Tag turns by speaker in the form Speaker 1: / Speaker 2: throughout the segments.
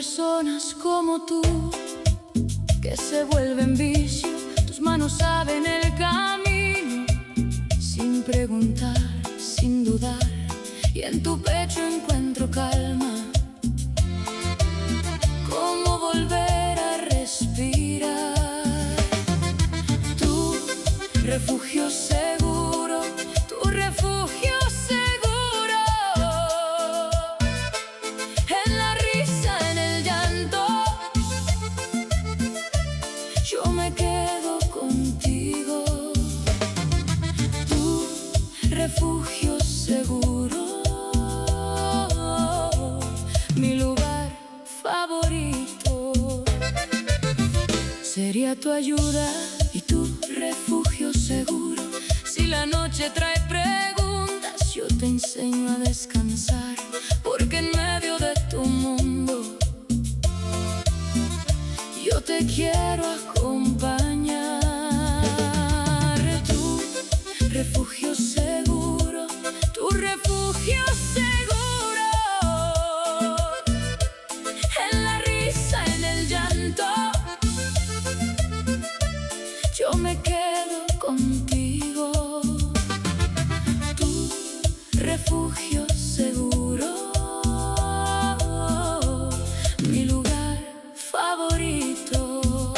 Speaker 1: personas como tú que se vuelven vicio. Tus manos saben el camino, sin preguntar, sin dudar, y en tu pecho encuentro calma. ¿Cómo volver a respirar? Tu refugio seguro, tu refugio seguro. En la risa, en el llanto, yo me quedo contigo. Tu refugio seguro, mi lugar favorito. Sería tu ayuda y tu refugio seguro. Si la noche trae preguntas, yo te enseño a descansar, porque en medio de tu mundo yo te quiero acompañar. Tu refugio seguro, tu refugio seguro. En la risa, en el llanto, yo me quedo contigo. Tu refugio seguro, mi lugar favorito.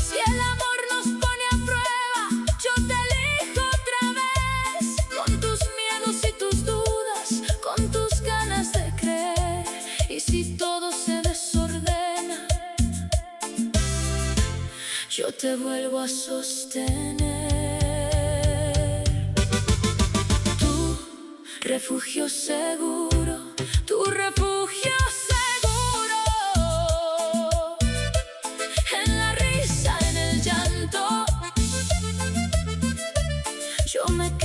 Speaker 1: Si el amor nos pone a prueba, yo te elijo otra vez. Con tus miedos y tus dudas, con tus ganas de creer. Y si todo se desordena, yo te vuelvo a sostener. Tu refugio seguro, tu refugio seguro. En la risa, en el llanto, yo me